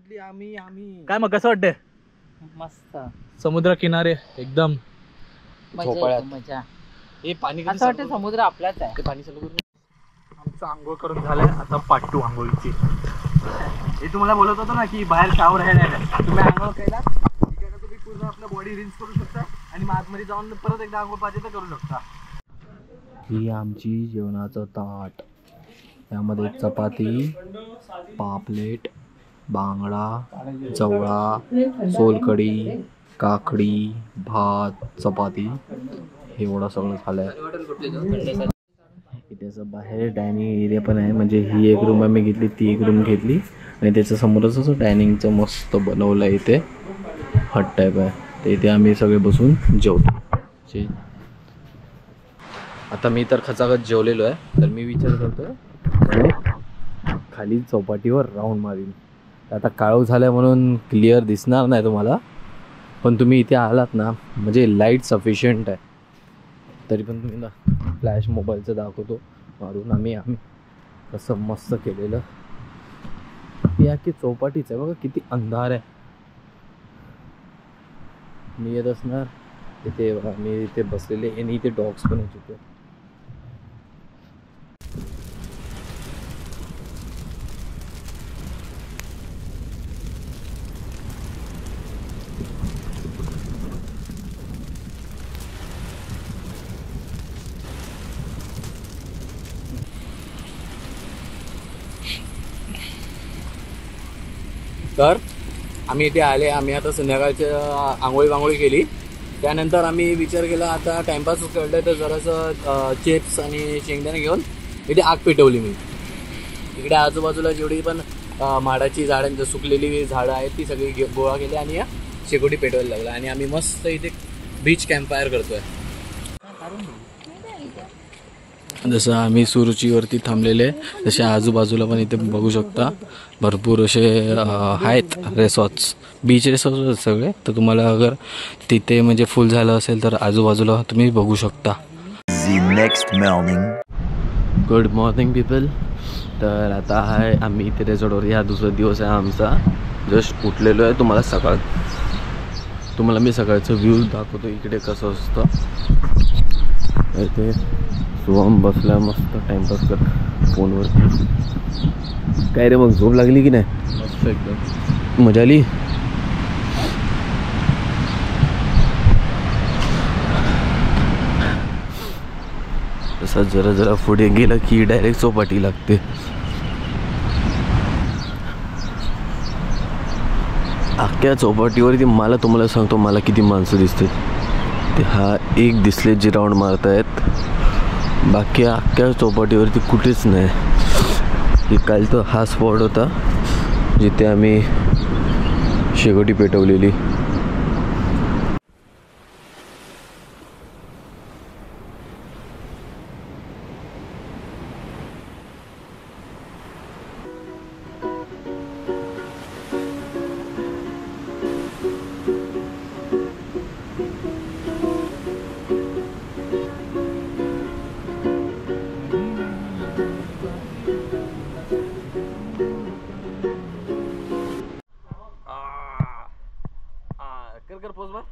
त्याच्यातली आम्ही काय मग कसं वाटतंय मस्त समुद्र किनारे एकदम मजा झोपाळ्यात. येते, मजा हे पाणी असं वाटतं समुद्र आपलाच आहे. ते पाणी चालू करून आमचं आंघोळ करून झालंय आता पाटू आंघोळीची. हे तुम्हाला बोलत होतो ना की बाहेर शावर आहे नाही तुम्ही आंघोळ केला इकडे तुम्ही पूर्ण आपलं बॉडी रिन्स करू शकता आणि मग आतमध्ये जाऊन परत एकदा आंघोळ पाहिजे तर करू शकता. ही आमची जेवणाचं ताट. त्यामध्ये चपाती, पापलेट, बांगडा, जवळा, सोलकढी, काकडी, भात, चपाती एवढं सगळं झालंय. इथे असं बाहेर डायनिंग एरिया पण आहे. म्हणजे ही एक रूम आम्ही घेतली, ती एक रूम घेतली आणि त्याच्या समोरच असं डायनिंगचं मस्त बनवलं आहे. इथे हट टाईप आहे. तर इथे आम्ही सगळे बसून जेवतो. आता मी तर खचाखच जेवलेलो आहे. तर मी विचार करतो खाली चौपाटीवर राऊंड मारीन. आता काळोख झालं म्हणून क्लिअर दिसणार नाही तुम्हाला, पण तुम्ही इथे आलात ना म्हणजे लाईट सफिशियंट आहे. तरी पण तुम्ही ना फ्लॅश मोबाईलचं दाखवतो मारून आम्ही कसं मस्त केलेलं. ही अख्खी चौपाटीच आहे बघा, किती अंधार आहे. मी येत असणार इथे बघा, मी इथे बसलेले आणि इथे डॉग्स पण येत होते. तर आम्ही इथे आले. आम्ही आता संध्याकाळच्या आंघोळी केली. त्यानंतर आम्ही विचार केला आता टाइमपास कळलं तर जरासं चिप्स आणि शेंगदाणे घेऊन इथे आग पेटवली. मी इकडे आजूबाजूला जेवढी पण माडाची झाडांची सुकलेली झाडं आहेत ती सगळी गोळा केली आणि या शेकोटी पेटवायला लागला. आणि आम्ही मस्त इथे बीच कॅम्पफायर करतोय. जसं आम्ही सुरुचीवरती थांबलेले तसे आजूबाजूला पण इथे बघू शकता भरपूर असे आहेत रिसॉर्ट्स, बीच रिसॉर्ट्स सगळे. तर तुम्हाला अगर तिथे म्हणजे फुल झालं असेल तर आजूबाजूला तुम्ही बघू शकता. Good morning people. तर आता आहे आम्ही इथे रिसॉर्टवर. हा दुसरा दिवस आहे आमचा. जस्ट उठलेलो आहे. तुम्हाला मी सकाळचं व्ह्यू दाखवतो इकडे कसं असतं. इथे सोहम बसला मस्त टाइमपास कर फोनवर. काय रे मग झोप लागली की नाही? मस्त एकदम मजा आली. तसा जरा पुढे गेलं की डायरेक्ट चौपाटी लागते. अख्ख्या चौपाटीवरती तुम्हाला सांगतो मला किती माणसं दिसतात ते. हा एक दिसले जे राऊंड मारतायत, बाकी अख्ख्या चौपाटीवरती कुठेच नाही. काल तर हा स्पॉट होता जिथे आम्ही शेकोटी पेटवलेली. कर पोज बर.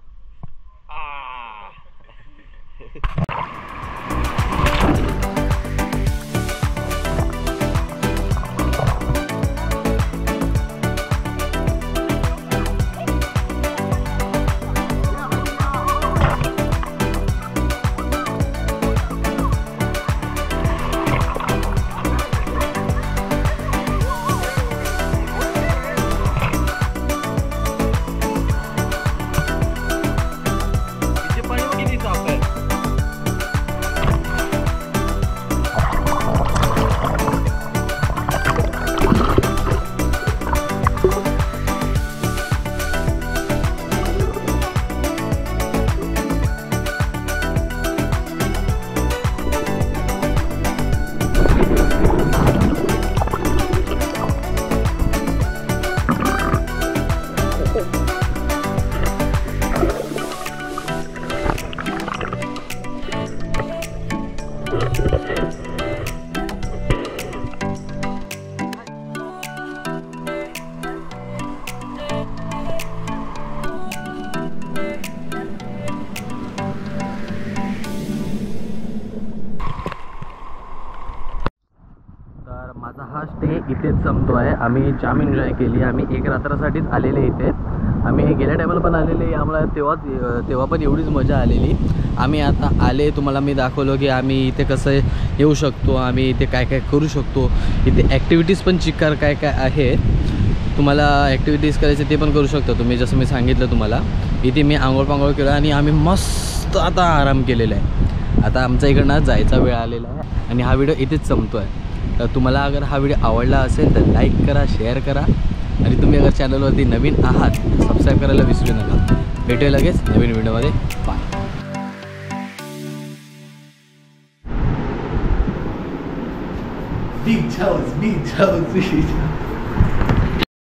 इथेच संपतो आहे. आम्ही जाम एन्जॉय केली. आम्ही एक रात्रासाठीच आलेले इथे. आम्ही गेल्या टायमाला पण आलेले, आम्हाला तेव्हा पण एवढीच मजा आलेली. आम्ही आता आले, तुम्हाला मी दाखवलं की आम्ही इथे कसं येऊ शकतो, आम्ही इथे काय काय करू शकतो. इथे ॲक्टिव्हिटीज पण चिक्कार काय काय आहे, तुम्हाला ॲक्टिव्हिटीज करायचे ते पण करू शकता तुम्ही. जसं मी सांगितलं तुम्हाला, इथे मी आंघोळ पांघोळ केलं आणि आम्ही मस्त आता आराम केलेला आहे. आता आमच्या इकडनं जायचा वेळ आलेला आहे आणि हा व्हिडिओ इथेच संपतो आहे. तर तुम्हाला अगर हा व्हिडिओ आवडला असेल तर लाईक करा, शेअर करा आणि तुम्ही अगर चॅनलवरती नवीन आहात सबस्क्राईब करायला विसरू नका. भेटूया लगेच नवीन व्हिडिओमध्ये. Bye. Big toes, big toes, big toes.